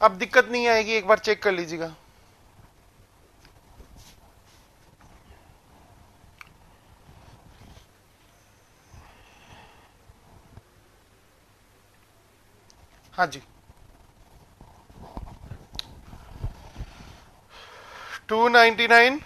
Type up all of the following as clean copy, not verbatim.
अब दिक्कत नहीं आएगी, एक बार चेक कर लीजिएगा। हाँ जी, 299।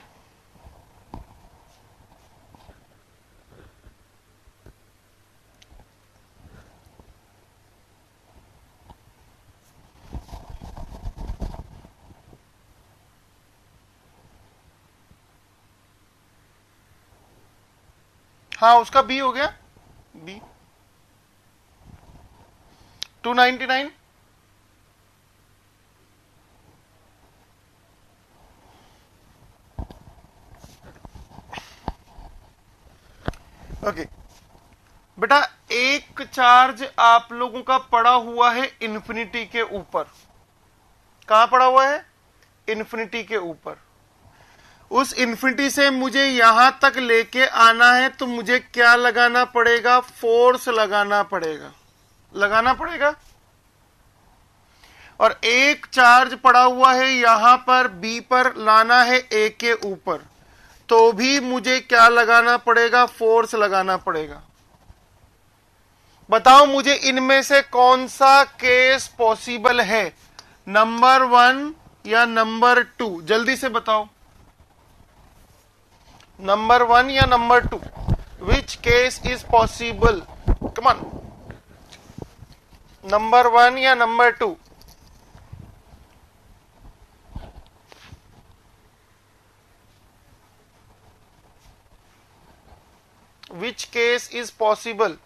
हाँ, उसका बी हो गया, बी 299। ओके बेटा, एक चार्ज आप लोगों का पड़ा हुआ है इन्फिनिटी के ऊपर। कहां पड़ा हुआ है? इन्फिनिटी के ऊपर। उस इन्फिनिटी से मुझे यहां तक लेके आना है, तो मुझे क्या लगाना पड़ेगा? फोर्स लगाना पड़ेगा, लगाना पड़ेगा। और एक चार्ज पड़ा हुआ है यहां पर बी पर, लाना है ए के ऊपर, तो भी मुझे क्या लगाना पड़ेगा? फोर्स लगाना पड़ेगा। बताओ मुझे इनमें से कौन सा केस पॉसिबल है, नंबर 1 या नंबर 2? जल्दी से बताओ, नंबर 1 या number 2? Which case is possible? Come on, number 1 या number 2? Which case is possible?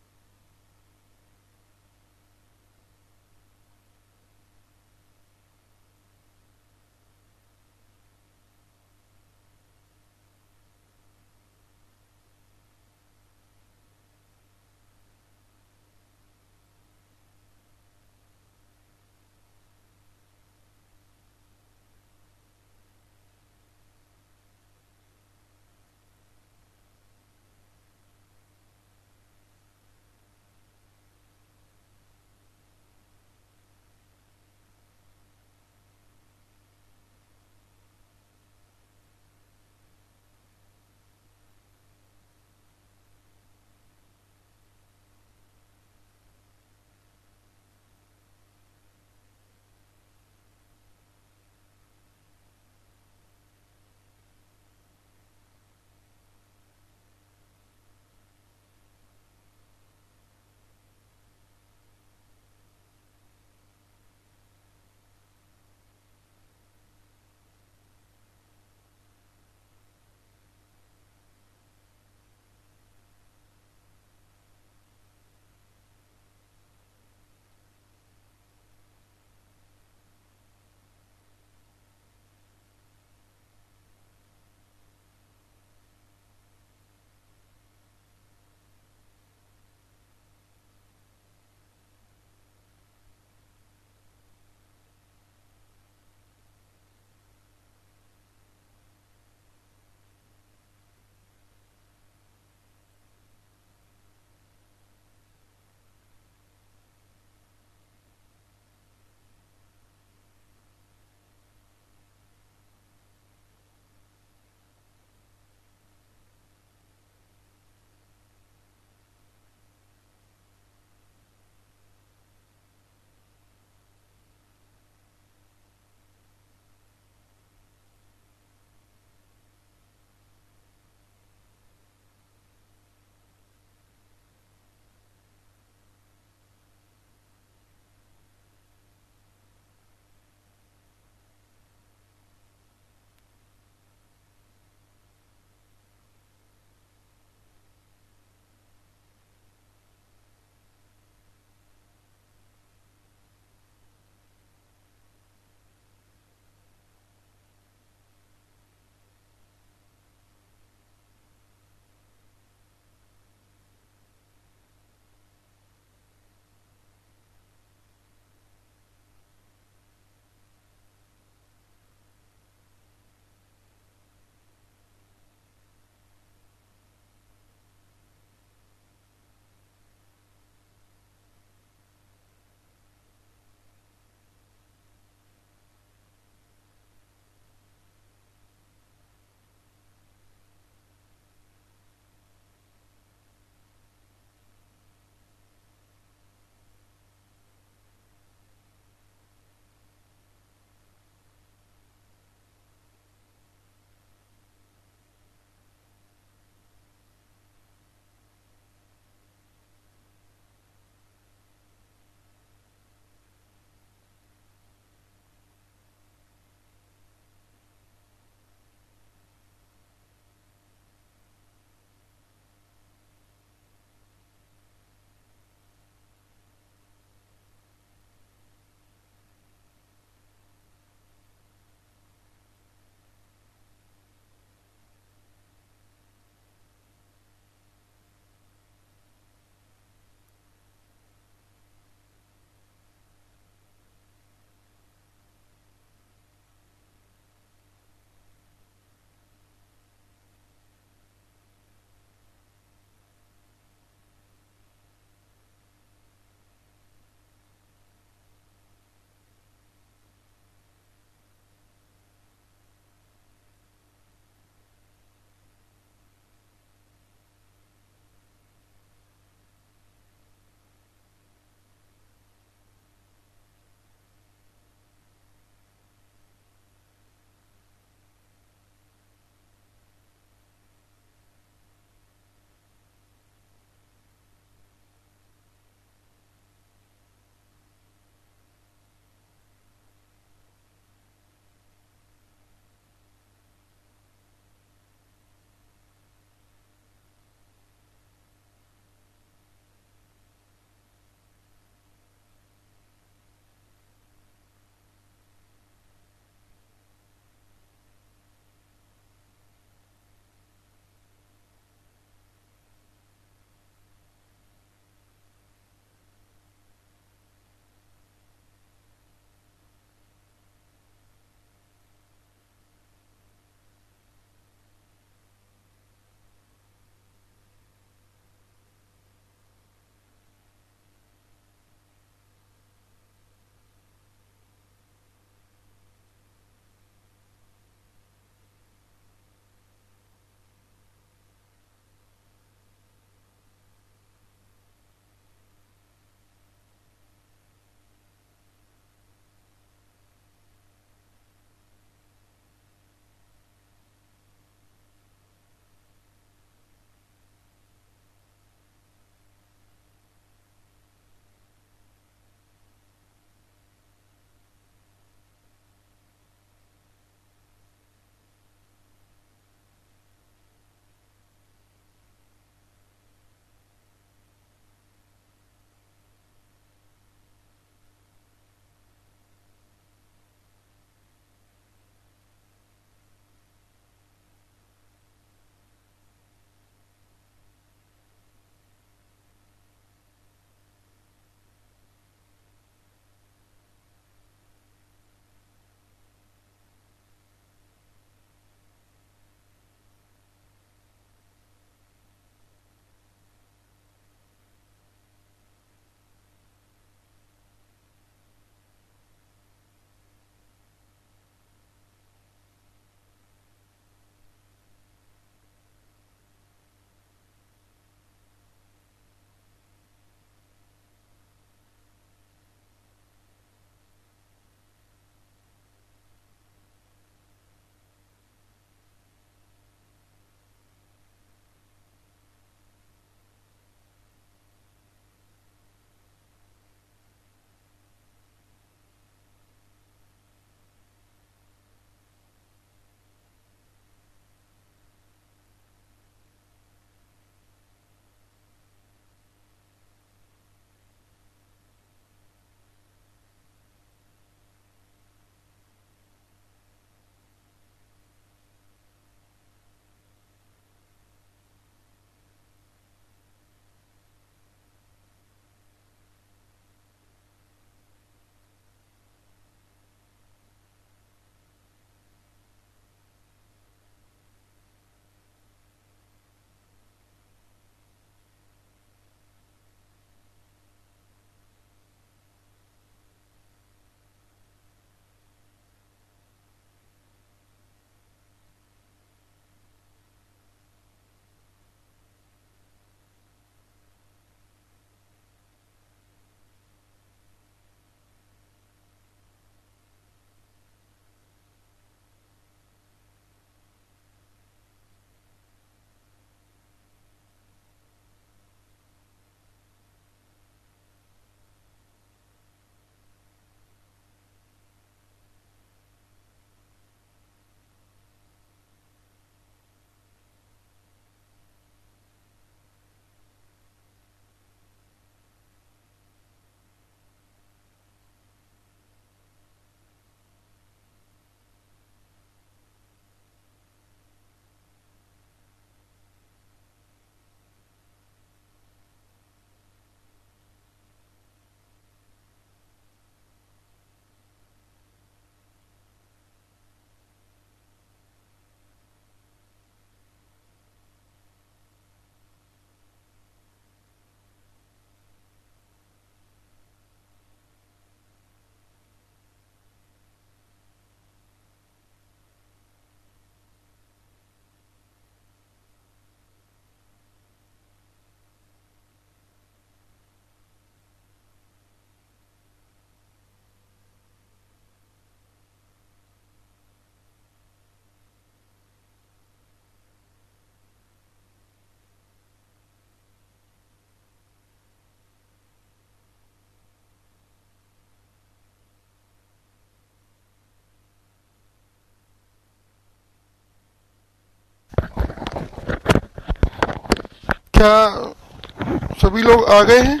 क्या सभी लोग आ गए हैं?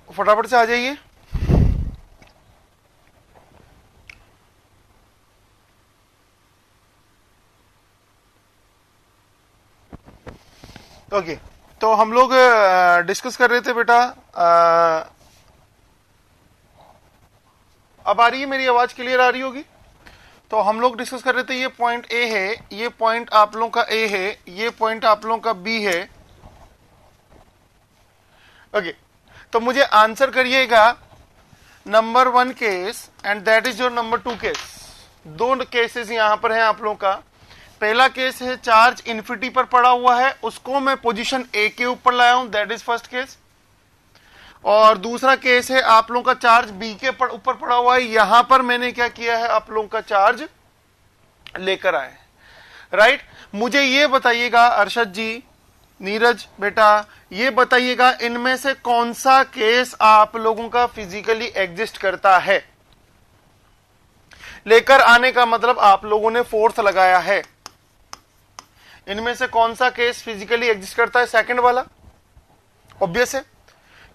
फटाफट से आ जाइए। ओके, तो हम लोग डिस्कस कर रहे थे बेटा, अब आ रही है मेरी आवाज, क्लियर आ रही होगी? तो हम लोग डिस्कस कर रहे थे, ये पॉइंट ए है, ये पॉइंट आप लोगों का ए है, ये पॉइंट आप लोगों का बी है। ओके, तो मुझे आंसर करिएगा number 1 case and that is your number 2 case. दो केसेस यहां पर हैं आप लोगों का। पहला केस है चार्ज इन्फिनिटी पर पड़ा हुआ है, उसको मैं पोजीशन ए के ऊपर लाया हूं, दैट इज फर्स्ट केस। और दूसरा केस है आप लोगों का चार्ज बी के ऊपर पड़ा हुआ है, यहां पर मैंने क्या किया है, आप लोगों का चार्ज लेकर आए। राइट, मुझे ये बताइएगा अरशद जी, नीरज बेटा, ये बताइएगा इनमें से कौन सा केस आप लोगों का फिजिकली एग्जिस्ट करता है। लेकर आने का मतलब आप लोगों ने फोर्स लगाया है। इनमें से कौन सा केस फिजिकली एग्जिस्ट करता है? सेकंड वाला, ऑब्वियस है,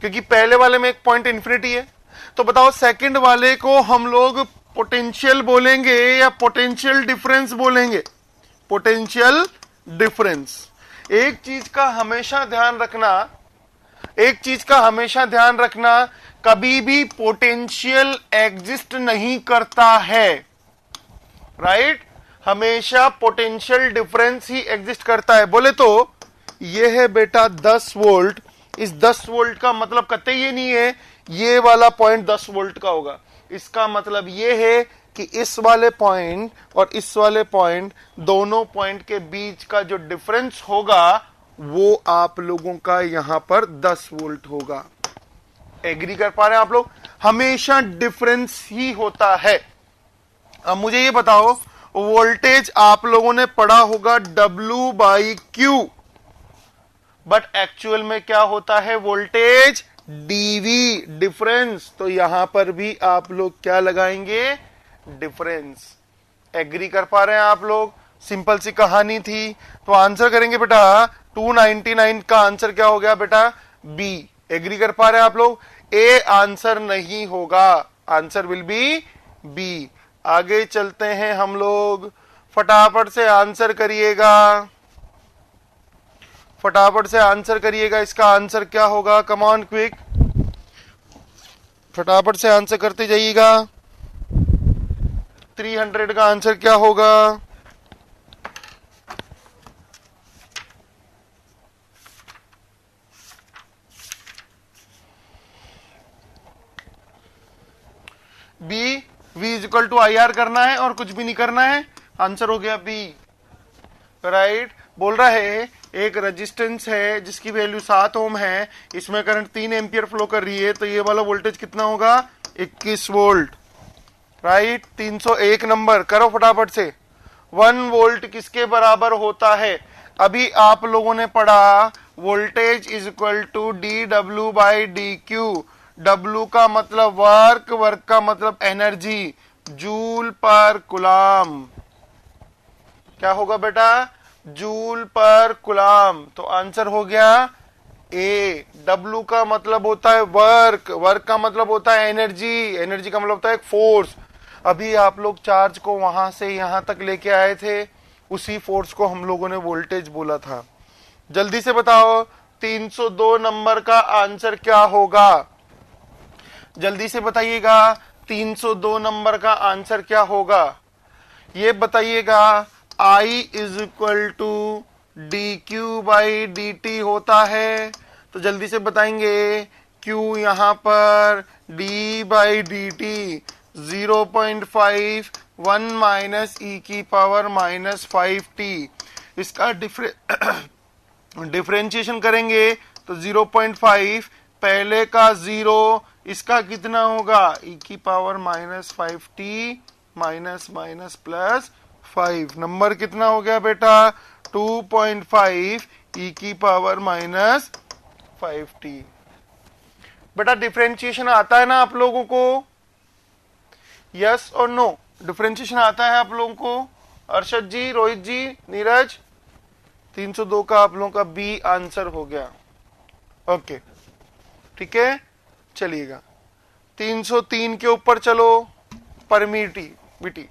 क्योंकि पहले वाले में एक पॉइंट इंफिनिटी है। तो बताओ सेकंड वाले को हम लोग पोटेंशियल बोलेंगे या पोटेंशियल डिफरेंस बोलेंगे? Potential difference. एक चीज का हमेशा ध्यान रखना, एक चीज का हमेशा ध्यान रखना, कभी भी पोटेंशियल एग्जिस्ट नहीं करता है। राइट, हमेशा पोटेंशियल डिफरेंस ही एग्जिस्ट करता है। बोले तो ये है बेटा 10 वोल्ट, इस 10 वोल्ट का मतलब कतई ये नहीं है ये वाला पॉइंट 10 वोल्ट का होगा। इसका मतलब ये है कि इस वाले पॉइंट और इस वाले पॉइंट, दोनों पॉइंट के बीच का जो डिफरेंस होगा वो आप लोगों का यहां पर 10 वोल्ट होगा। एग्री कर पा रहे हैं आप लोग? हमेशा डिफरेंस ही होता है। अब मुझे ये बताओ, वोल्टेज आप लोगों ने पढ़ा होगा W/Q, बट एक्चुअल में क्या होता है? Voltage DV, difference. तो यहां पर भी आप लोग क्या लगाएंगे? डिफरेंस। एग्री कर पा रहे हैं आप लोग? सिंपल सी कहानी थी। तो आंसर करेंगे बेटा 299 का आंसर क्या हो गया बेटा? बी। एग्री कर पा रहे हैं आप लोग? ए आंसर नहीं होगा, आंसर विल बी बी। आगे चलते हैं हम लोग, फटाफट से आंसर करिएगा, फटाफट से आंसर करिएगा। इसका आंसर क्या होगा? कम ऑन क्विक, फटाफट से आंसर करते जाइएगा। 300 का आंसर क्या होगा? B. V equal to IR करना है और कुछ भी नहीं करना है। आंसर हो गया बी। राइट, बोल रहा है एक रेजिस्टेंस है जिसकी वैल्यू 7 ओम है, इसमें करंट 3 एम्पियर फ्लो कर रही है, तो ये वाला वोल्टेज कितना होगा? 21 वोल्ट। राइट, 301 नंबर करो फटाफट से। 1 वोल्ट किसके बराबर होता है? अभी आप लोगों ने पढ़ा voltage is equal to dW/dQ। W का मतलब वर्क, वर्क का मतलब एनर्जी, जूल पर कुलाम। क्या होगा बेटा? जूल पर कुलाम। तो आंसर हो गया ए। डब्ल्यू का मतलब होता है वर्क, वर्क का मतलब होता है एनर्जी, एनर्जी का मतलब होता है फोर्स। अभी आप लोग चार्ज को वहां से यहां तक लेके आए थे, उसी फोर्स को हम लोगों ने वोल्टेज बोला था। जल्दी से बताओ 302 नंबर का आंसर क्या होगा? जल्दी से बताइएगा 302 नंबर का आंसर क्या होगा? ये बताइएगा। I is equal to D Q by D T होता है, तो जल्दी से बताएंगे Q यहां पर d by D t 0.5 1 minus e की पावर माइनस 5t। इसका डिफरेंशिएशन करेंगे तो 0.5, पहले का 0, इसका कितना होगा e की power minus 5t minus minus plus 5। Number कितना हो गया बेटा? 2.5 e की पावर माइनस 5t। बेटा डिफरेंशिएशन आता है ना आप लोगों को? यस और नो? डिफरेंशिएशन आता है आप लोगों को? अर्शद जी, रोहित जी, नीरज? 302 का आप लोगों का बी आंसर हो गया। ओके, ठीक है, चलिएगा 303 के ऊपर चलो। परमिटिविटी।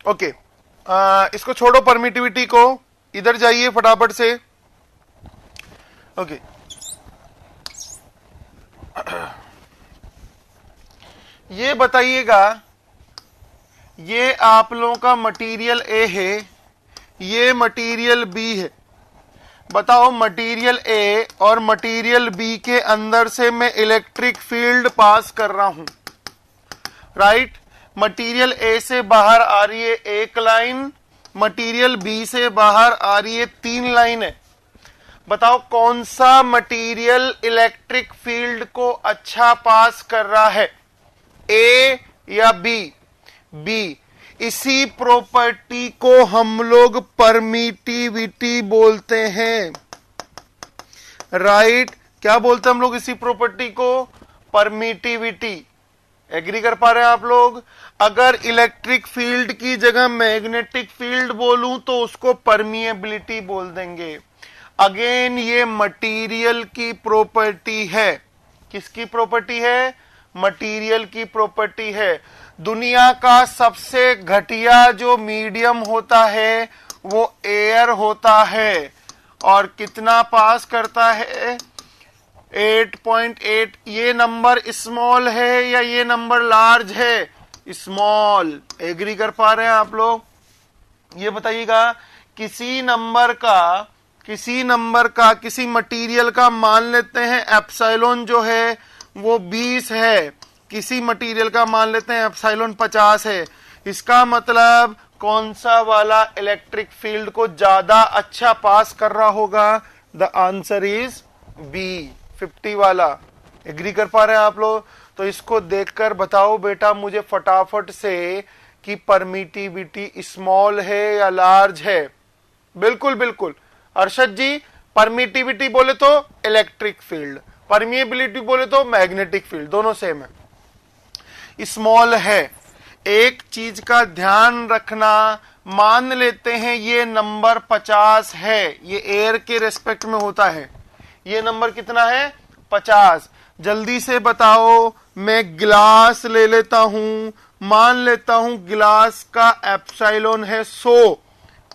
ओके, इसको छोड़ो परमिटिविटी को, इधर जाइए फटाफट से। ओके, ये बताइएगा, ये आप लोगों का मटेरियल ए है, ये मटेरियल बी है। बताओ मटेरियल ए और मटेरियल बी के अंदर से मैं इलेक्ट्रिक फील्ड पास कर रहा हूं, राइट? मटेरियल ए से बाहर आ रही है एक लाइन, मटेरियल बी से बाहर आ रही है 3 लाइन है। बताओ कौन सा मटेरियल इलेक्ट्रिक फील्ड को अच्छा पास कर रहा है, ए या बी? बी। इसी प्रॉपर्टी को हम लोग परमिटिविटी बोलते हैं, राइट? क्या बोलते हैं हम लोग इसी प्रॉपर्टी को? परमिटिविटी। एग्री कर पा रहे हैं आप लोग? अगर इलेक्ट्रिक फील्ड की जगह मैग्नेटिक फील्ड बोलूं तो उसको परमिएबिलिटी बोल देंगे। अगेन ये मटेरियल की प्रॉपर्टी है। किसकी प्रॉपर्टी है? मटेरियल की प्रॉपर्टी है। दुनिया का सबसे घटिया जो मीडियम होता है वो एयर होता है, और कितना पास करता है? 8.8। ये नंबर स्मॉल है या ये नंबर लार्ज है? स्मॉल। एग्री कर पा रहे हैं आप लोग? ये बताइएगा, किसी किसी मटेरियल का मान लेते हैं एप्सिलॉन जो है वो 20 है, किसी मटेरियल का मान लेते हैं एप्सिलॉन 50 है। इसका मतलब कौन सा वाला इलेक्ट्रिक फील्ड को ज्यादा अच्छा पास कर रहा होगा? द आंसर इज बी, 50 वाला। एग्री कर पा रहे हैं आप लोग? तो इसको देखकर बताओ बेटा मुझे फटाफट से कि परमिटिविटी स्मॉल है या लार्ज है? बिल्कुल बिल्कुल अर्शद जी, परमिटिविटी बोले तो इलेक्ट्रिक फील्ड, परमिएबिलिटी बोले तो मैग्नेटिक फील्ड, दोनों सेम है। स्मॉल है। एक चीज का ध्यान रखना, मान लेते हैं ये नंबर 50 है, ये एयर के रेस्पेक्ट में होता है। ये नंबर कितना है? 50। जल्दी से बताओ, मैं गिलास ले लेता हूं, मान लेता हूं गिलास का एप्सिलॉन है 100,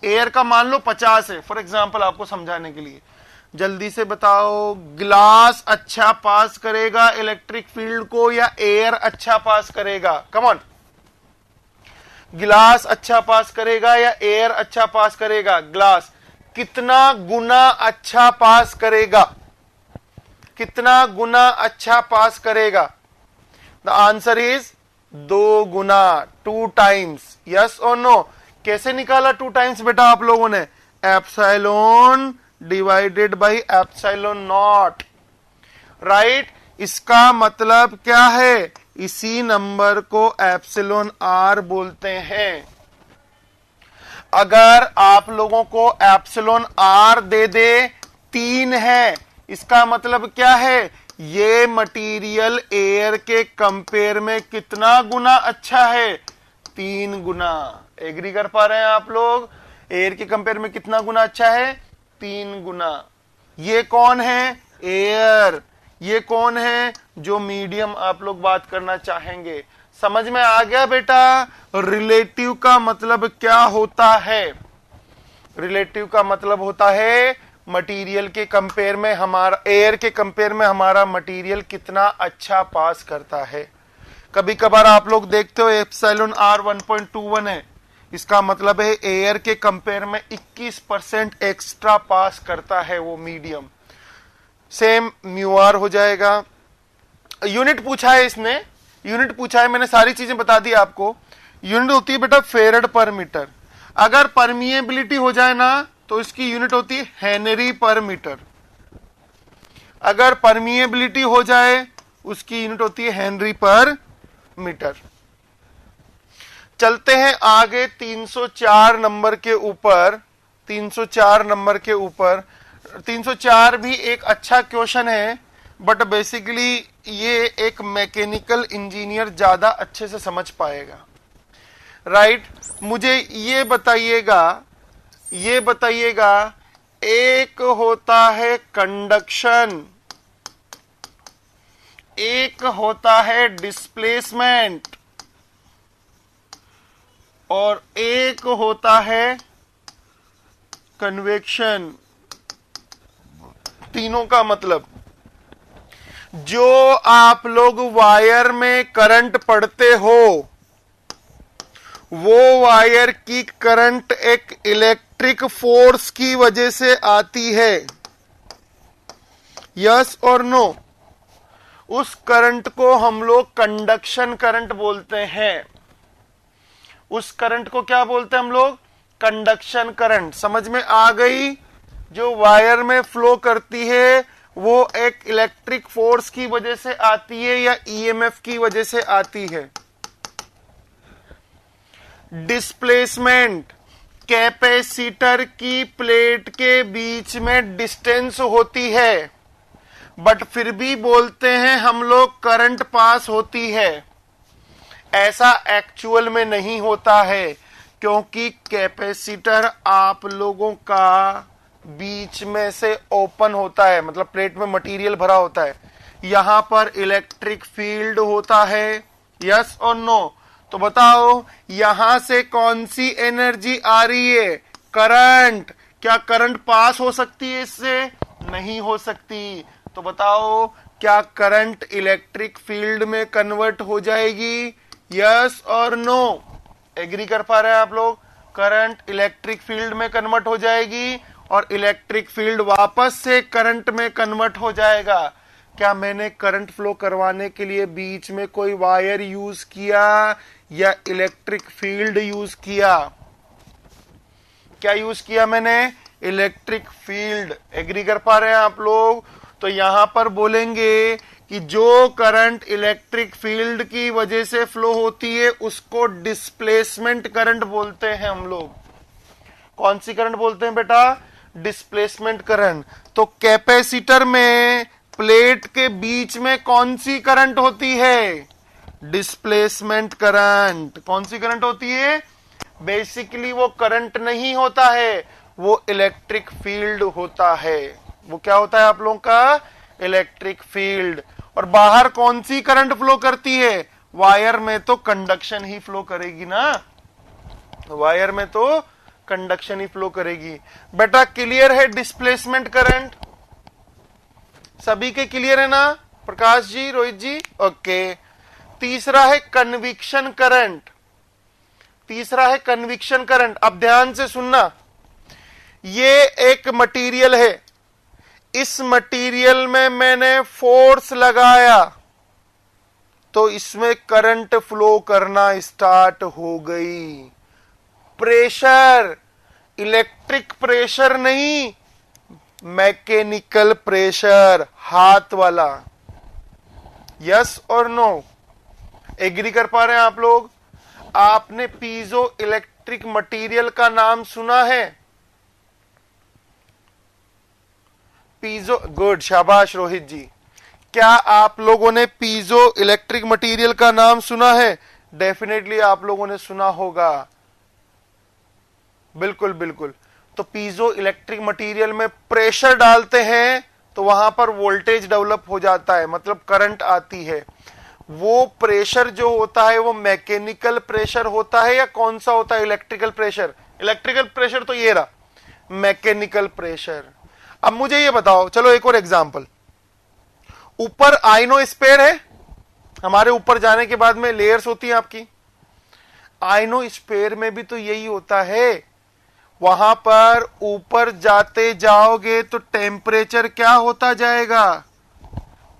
एयर का मान लो 50 है, फॉर एग्जांपल आपको समझाने के लिए। जल्दी से बताओ, गिलास अच्छा पास करेगा इलेक्ट्रिक फील्ड को या एयर अच्छा पास करेगा? कम ऑन, गिलास अच्छा पास करेगा या एयर अच्छा पास करेगा? ग्लास। कितना गुना अच्छा पास करेगा? कितना गुना अच्छा पास करेगा? The answer is 2 Guna, 2 times. Yes और नो? कैसे निकाला 2 टाइम्स बेटा आप लोगों ने? Epsilon divided by epsilon not, right? इसका मतलब क्या है? इसी नंबर को एप्सिलॉन आर बोलते हैं। अगर आप लोगों को एप्सिलॉन आर दे दे 3 है, इसका मतलब क्या है? ये मटेरियल एयर के कंपेयर में कितना गुना अच्छा है? 3 गुना। एग्री कर पा रहे हैं आप लोग? एयर के कंपेयर में कितना गुना अच्छा है? 3 गुना। ये कौन है? एयर। ये कौन है? जो मीडियम आप लोग बात करना चाहेंगे। समझ में आ गया बेटा? रिलेटिव का मतलब क्या होता है? रिलेटिव का मतलब होता है मटेरियल के कंपेयर में हमारा, एयर के कंपेयर में हमारा मटेरियल कितना अच्छा पास करता है। कभी कभार आप लोग देखते हो एप्सिलॉन आर 1.21 है, इसका मतलब है एयर के कंपेयर में 21% एक्स्ट्रा पास करता है वो मीडियम। सेम म्यू आर हो जाएगा। यूनिट पूछा है इसने, यूनिट पूछा है, मैंने सारी चीजें बता दी आपको। यूनिट होती है बेटा फेरेड पर मीटर। अगर परमिएबिलिटी हो जाए ना तो इसकी यूनिट होती है हेनरी पर मीटर। अगर परमिएबिलिटी हो जाए उसकी यूनिट होती है हेनरी पर मीटर। चलते हैं आगे 304 नंबर के ऊपर। 304 नंबर के ऊपर 304 भी एक अच्छा क्वेश्चन है, बट बेसिकली ये एक मैकेनिकल इंजीनियर ज्यादा अच्छे से समझ पाएगा। राइट? मुझे ये बताइएगा, एक होता है कंडक्शन, एक होता है डिस्प्लेसमेंट, और एक होता है कन्वेक्शन। तीनों का मतलब, जो आप लोग वायर में करंट पढ़ते हो, वो वायर की करंट एक इलेक्ट्रिक फोर्स की वजह से आती है। यस और नो? उस करंट को हम लोग कंडक्शन करंट बोलते हैं। उस करंट को क्या बोलते हैं हम लोग? Conduction current. समझ में आ गई? जो वायर में फ्लो करती है वो एक इलेक्ट्रिक फोर्स की वजह से आती है या ईएमएफ की वजह से आती है। डिस्प्लेसमेंट, कैपेसिटर की प्लेट के बीच में डिस्टेंस होती है, बट फिर भी बोलते हैं हम लोग करंट पास होती है। ऐसा एक्चुअल में नहीं होता है, क्योंकि कैपेसिटर आप लोगों का बीच में से ओपन होता है, मतलब प्लेट में मटेरियल भरा होता है, यहां पर इलेक्ट्रिक फील्ड होता है। यस और नो? तो बताओ यहां से कौन सी एनर्जी आ रही है? करंट। क्या करंट पास हो सकती है इससे? नहीं हो सकती। तो बताओ क्या करंट इलेक्ट्रिक फील्ड में कन्वर्ट हो जाएगी? यस और नो? एग्री कर पा रहे हैं आप लोग? करंट इलेक्ट्रिक फील्ड में कन्वर्ट हो जाएगी और इलेक्ट्रिक फील्ड वापस से करंट में कन्वर्ट हो जाएगा। क्या मैंने करंट फ्लो करवाने के लिए बीच में कोई वायर यूज किया या इलेक्ट्रिक फील्ड यूज किया? क्या यूज किया मैंने? Electric field. एग्री कर पा रहे हैं आप लोग? तो यहां पर बोलेंगे कि जो करंट इलेक्ट्रिक फील्ड की वजह से फ्लो होती है उसको डिस्प्लेसमेंट करंट बोलते हैं हम लोग। कौन सी करंट बोलते हैं बेटा? Displacement current. तो कैपेसिटर में प्लेट के बीच में कौन सी करंट होती है? Displacement current. कौन सी करंट होती है? बेसिकली वो करंट नहीं होता है, वो इलेक्ट्रिक फील्ड होता है। वो क्या होता है आप लोगों का? Electric field. और बाहर कौन सी करंट फ्लो करती है? वायर में तो कंडक्शन ही फ्लो करेगी ना, वायर में तो कंडक्शन ही फ्लो करेगी। बेटा क्लियर है डिस्प्लेसमेंट करंट? सभी के क्लियर है ना? प्रकाश जी, रोहित जी? ओके। तीसरा है कन्विक्शन करंट। तीसरा है कन्विक्शन करंट। अब ध्यान से सुनना, ये एक मटेरियल है, इस मटेरियल में मैंने फोर्स लगाया तो इसमें करंट फ्लो करना स्टार्ट हो गई। प्रेशर, इलेक्ट्रिक प्रेशर नहीं, मैकेनिकल प्रेशर, हाथ वाला। यस और नो? एग्री कर पा रहे हैं आप लोग? आपने पीजो इलेक्ट्रिक मटेरियल का नाम सुना है? पीजो, गुड, शाबाश रोहित जी। क्या आप लोगों ने पीजो इलेक्ट्रिक मटेरियल का नाम सुना है? डेफिनेटली आप लोगों ने सुना होगा। बिल्कुल बिल्कुल। तो पीजो इलेक्ट्रिक मटेरियल में प्रेशर डालते हैं तो वहां पर वोल्टेज डेवलप हो जाता है, मतलब करंट आती है। वो प्रेशर जो होता है वो मैकेनिकल प्रेशर होता है या कौन सा होता है? Electrical pressure. इलेक्ट्रिकल प्रेशर तो ये रहा, मैकेनिकल प्रेशर। अब मुझे ये बताओ, चलो एक और एग्जांपल। ऊपर आयनोस्फीयर है, हमारे ऊपर जाने के बाद में लेयर्स होती है आपकी। आयनोस्फीयर में भी तो यही होता है, वहां पर ऊपर जाते जाओगे तो टेम्परेचर क्या होता जाएगा?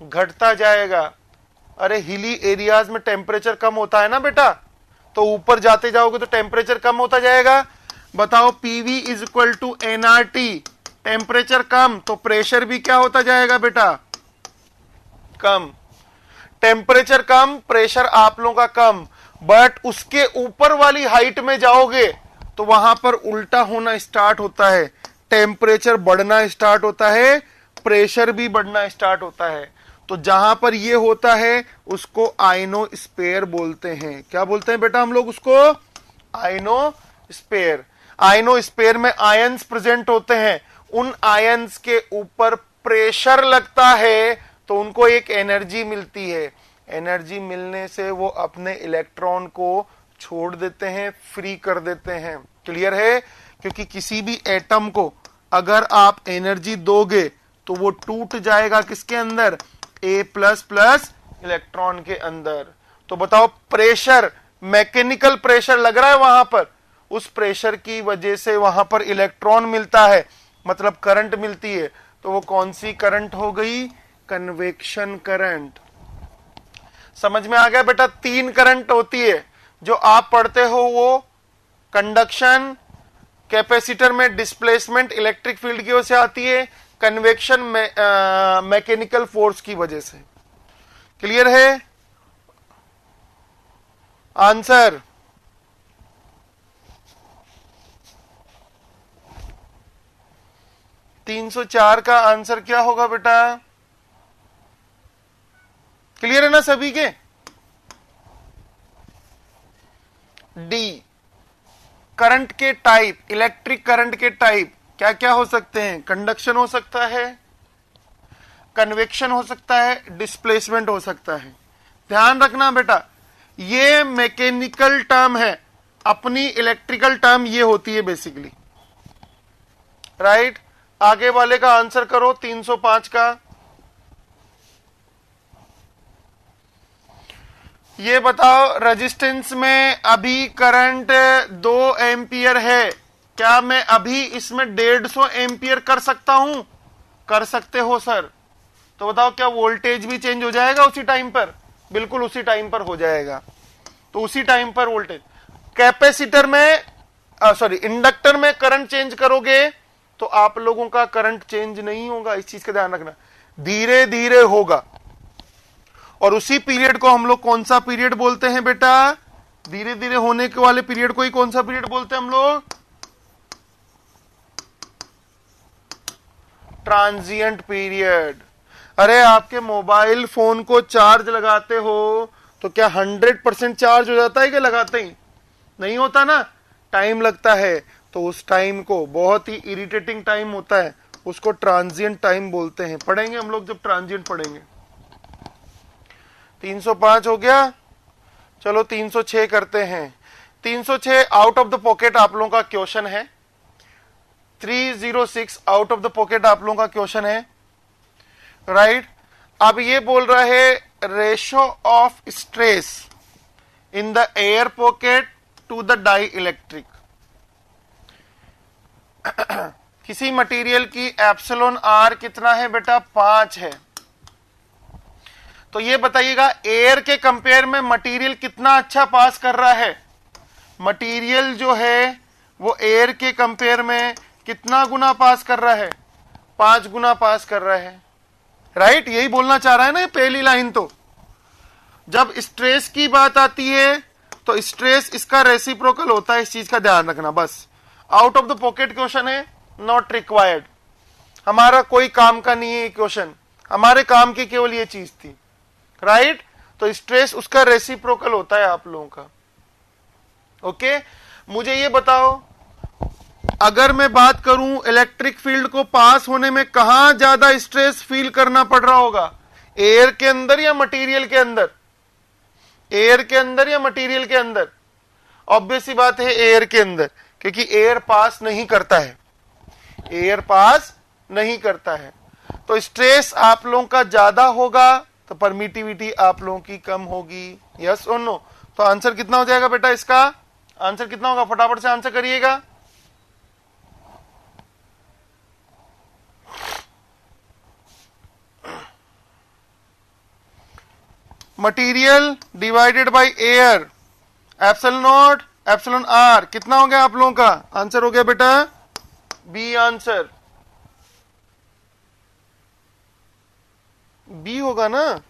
घटता जाएगा। अरे हिली एरियाज में टेम्परेचर कम होता है ना बेटा, तो ऊपर जाते जाओगे तो टेम्परेचर कम होता जाएगा। बताओ PV is equal to NRT, temperature कम तो प्रेशर भी क्या होता जाएगा बेटा? कम। टेम्परेचर कम, प्रेशर आप लोगों का कम, बट उसके ऊपर वाली हाइट में जाओगे तो वहां पर उल्टा होना स्टार्ट होता है, टेम्परेचर बढ़ना स्टार्ट होता है, प्रेशर भी बढ़ना स्टार्ट होता है। तो जहां पर ये होता है उसको आयनोस्फीयर बोलते हैं। क्या बोलते हैं बेटा हम लोग उसको? आयनोस्फीयर। आयनोस्फीयर में आयंस प्रेजेंट होते हैं, उन आयंस के ऊपर प्रेशर लगता है तो उनको एक एनर्जी मिलती है। एनर्जी मिलने से वो अपने इलेक्ट्रॉन को छोड़ देते हैं, फ्री कर देते हैं। क्लियर है? क्योंकि किसी भी एटम को अगर आप एनर्जी दोगे तो वो टूट जाएगा किसके अंदर? A प्लस प्लस इलेक्ट्रॉन के अंदर। तो बताओ प्रेशर, मैकेनिकल प्रेशर लग रहा है वहां पर, उस प्रेशर की वजह से वहां पर इलेक्ट्रॉन मिलता है, मतलब करंट मिलती है। तो वो कौन सी करंट हो गई? Convection current. समझ में आ गया बेटा? 3 करंट होती है जो आप पढ़ते हो, वो कंडक्शन, कैपेसिटर में डिस्प्लेसमेंट इलेक्ट्रिक फील्ड की वजह से आती है, कन्वेक्शन मैकेनिकल फोर्स की वजह से। क्लियर है? आंसर? तीन 304 का आंसर क्या होगा बेटा? क्लियर है ना सभी के? डी। करंट के टाइप, इलेक्ट्रिक करंट के टाइप क्या क्या हो सकते हैं? कंडक्शन हो सकता है, कन्वेक्शन हो सकता है, डिस्प्लेसमेंट हो सकता है। ध्यान रखना बेटा, ये मैकेनिकल टर्म है, अपनी इलेक्ट्रिकल टर्म ये होती है बेसिकली। राइट? आगे वाले का आंसर करो, 305 का। ये बताओ रेजिस्टेंस में अभी करंट 2 एम्पियर है, क्या मैं अभी इसमें 150 एम्पियर कर सकता हूं? कर सकते हो सर। तो बताओ क्या वोल्टेज भी चेंज हो जाएगा उसी टाइम पर? बिल्कुल उसी टाइम पर हो जाएगा। तो उसी टाइम पर वोल्टेज। कैपेसिटर में सॉरी इंडक्टर में करंट चेंज करोगे तो आप लोगों का करंट चेंज नहीं होगा, इस चीज का ध्यान रखना, धीरे धीरे होगा। और उसी पीरियड को हम लोग कौन सा पीरियड बोलते हैं बेटा? धीरे धीरे होने के वाले पीरियड को ही कौन सा पीरियड बोलते हैं हम लोग? Transient period. अरे आपके मोबाइल फोन को चार्ज लगाते हो तो क्या 100% चार्ज हो जाता है कि लगाते ही नहीं होता ना, टाइम लगता है। तो उस टाइम को, बहुत ही इरिटेटिंग टाइम होता है, उसको ट्रांजिएंट टाइम बोलते हैं। पढ़ेंगे हम लोग जब ट्रांजिएंट पढ़ेंगे। 305 हो गया। चलो 306 करते हैं। 306 आउट ऑफ द पॉकेट आप लोगों का क्वेश्चन है। 306 आउट ऑफ द पॉकेट आप लोगों का क्वेश्चन है। राइट? अब ये बोल रहा है ratio of stress in the air pocket to the dielectric. किसी मटेरियल की एप्सिलॉन आर कितना है बेटा? 5 है। तो ये बताइएगा एयर के कंपेयर में मटेरियल कितना अच्छा पास कर रहा है? मटेरियल जो है वो एयर के कंपेयर में कितना गुना पास कर रहा है? 5 गुना पास कर रहा है। राइट? यही बोलना चाह रहा है ना ये पहली लाइन। तो जब स्ट्रेस की बात आती है तो स्ट्रेस इसका रेसिप्रोकल होता है, इस चीज का ध्यान रखना बस। Out of the pocket question है, नॉट रिक्वायर्ड, हमारा कोई काम का नहीं है क्वेश्चन, हमारे काम की केवल ये चीज थी। राइट? तो स्ट्रेस उसका रेसिप्रोकल होता है आप लोगों का। ओके? मुझे ये बताओ अगर मैं बात करूं इलेक्ट्रिक फील्ड को पास होने में कहां ज्यादा स्ट्रेस फील करना पड़ रहा होगा, एयर के अंदर या मटेरियल के अंदर? एयर के अंदर या मटेरियल के अंदर? ऑब्वियस सी बात है एयर के अंदर, क्योंकि एयर पास नहीं करता है, एयर पास नहीं करता है। तो स्ट्रेस आप लोगों का ज्यादा होगा तो परमिटिविटी आप लोगों की कम होगी। यस और नो? तो आंसर कितना हो जाएगा बेटा? इसका आंसर कितना होगा? फटाफट से आंसर करिएगा। Material divided by air, epsilon naught epsilon R, कितना हो गया आप लोगों का? आंसर हो गया बेटा बी। आंसर बी होगा ना?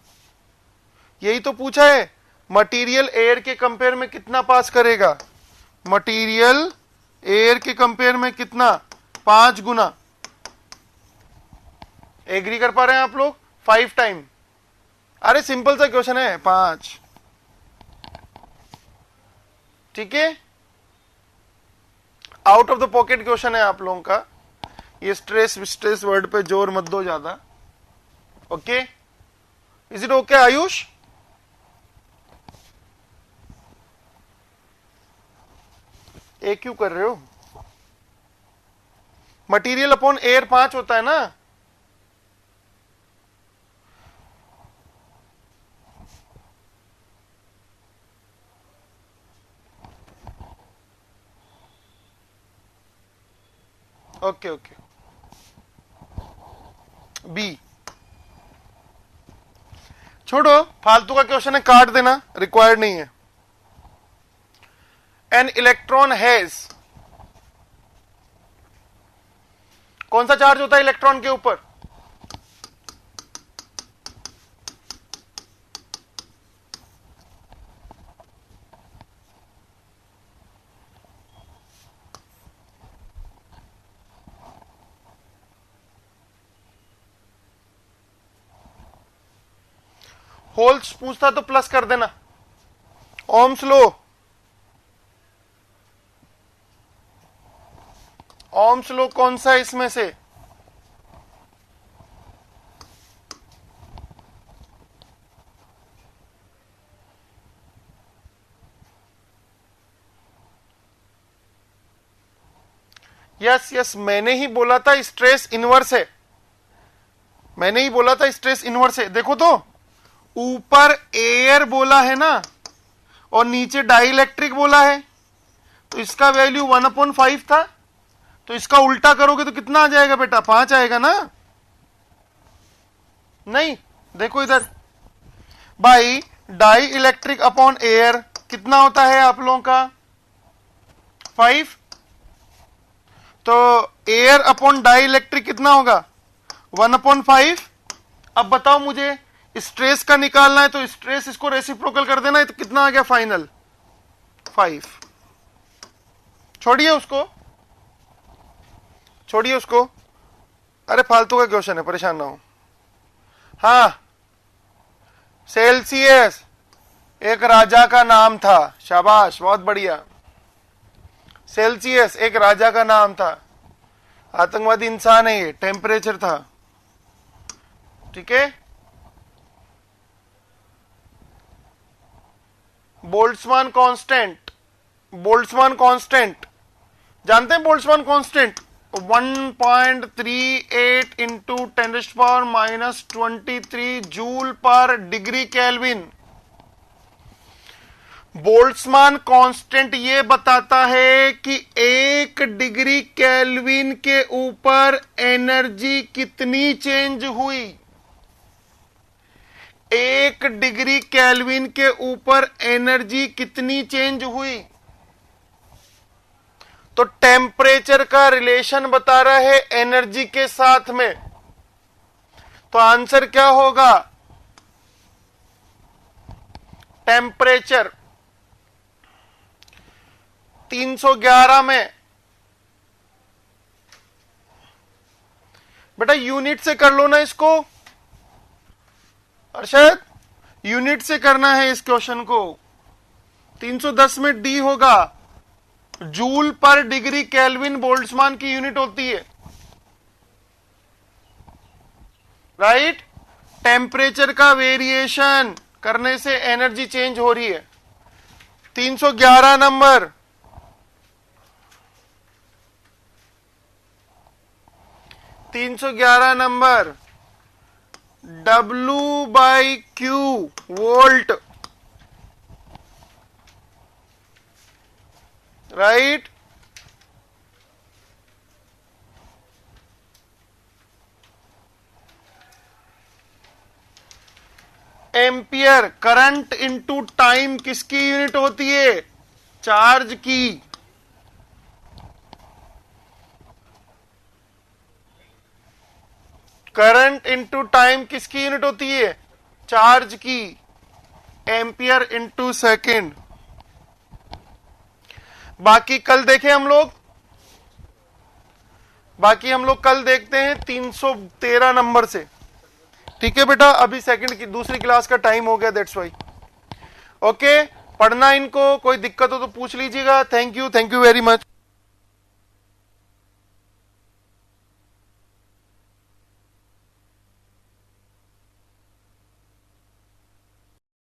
यही तो पूछा है। मटेरियल एयर के कंपेयर में कितना पास करेगा? मटेरियल एयर के कंपेयर में कितना? 5 गुना। एग्री कर पा रहे हैं आप लोग? 5 टाइम। अरे सिंपल सा क्वेश्चन है, 5। ठीक है, out of the pocket question है आप लोगों का। ये स्ट्रेस वर्ड पे जोर मत दो ज्यादा। Okay, is it okay Ayush? ए क्यों कर रहे हो? मटेरियल अपॉन एयर 5 होता है ना? ओके ओके, बी छोड़ो, फालतू का क्वेश्चन है, काट देना, रिक्वायर्ड नहीं है। एन इलेक्ट्रॉन हैज, कौन सा चार्ज होता है इलेक्ट्रॉन के ऊपर? होल्स पूछता तो प्लस कर देना। ओम्स लो, ओम्स लो कौन सा है इसमें से? यस यस, मैंने ही बोला था स्ट्रेस इनवर्स है, मैंने ही बोला था स्ट्रेस इनवर्स है। देखो तो ऊपर एयर बोला है ना और नीचे डाइलेक्ट्रिक बोला है, तो इसका वैल्यू 1/5 था, तो इसका उल्टा करोगे तो कितना आ जाएगा बेटा? 5 आएगा ना? नहीं, देखो इधर भाई, डाई इलेक्ट्रिक अपॉन एयर कितना होता है आप लोगों का? 5। तो एयर अपॉन डाई इलेक्ट्रिक कितना होगा? 1/5। अब बताओ मुझे, स्ट्रेस का निकालना है तो स्ट्रेस इसको रेसिप्रोकल कर देना है, तो कितना आ गया फाइनल? 5। छोड़िए उसको, छोड़िए उसको, अरे फालतू का क्वेश्चन है, परेशान ना हो। हाँ, सेल्सियस एक राजा का नाम था, शाबाश, बहुत बढ़िया। सेल्सियस एक राजा का नाम था, आतंकवादी इंसान है ये, टेम्परेचर था। ठीक है, बोल्ट्जमान कांस्टेंट, बोल्ट्जमान कांस्टेंट जानते हैं? बोल्ट्जमान कांस्टेंट 1.38 इंटू 10⁻⁻23 जूल पर डिग्री केल्विन। बोल्ट्जमान कांस्टेंट ये बताता है कि 1 डिग्री केल्विन के ऊपर एनर्जी कितनी चेंज हुई। 1 डिग्री केल्विन के ऊपर एनर्जी कितनी चेंज हुई? तो टेम्परेचर का रिलेशन बता रहा है एनर्जी के साथ में, तो आंसर क्या होगा? टेम्परेचर 311 में, बेटा यूनिट से कर लो ना इसको, अरशद यूनिट से करना है इस क्वेश्चन को। 310 में डी होगा, जूल पर डिग्री केल्विन बोल्ट्जमान की यूनिट होती है, राइट। टेम्परेचर का वेरिएशन करने से एनर्जी चेंज हो रही है। 311 number, W/Q volt, right. Ampere current into time किसकी यूनिट होती है? चार्ज की। करंट इनटू टाइम किसकी यूनिट होती है? चार्ज की। Ampere into second. बाकी कल देखें हम लोग, कल देखते हैं 313 नंबर से। ठीक है बेटा, अभी सेकंड की दूसरी क्लास का टाइम हो गया, दैट्स वाई। ओके, पढ़ना इनको, कोई दिक्कत हो तो पूछ लीजिएगा। Thank you very much.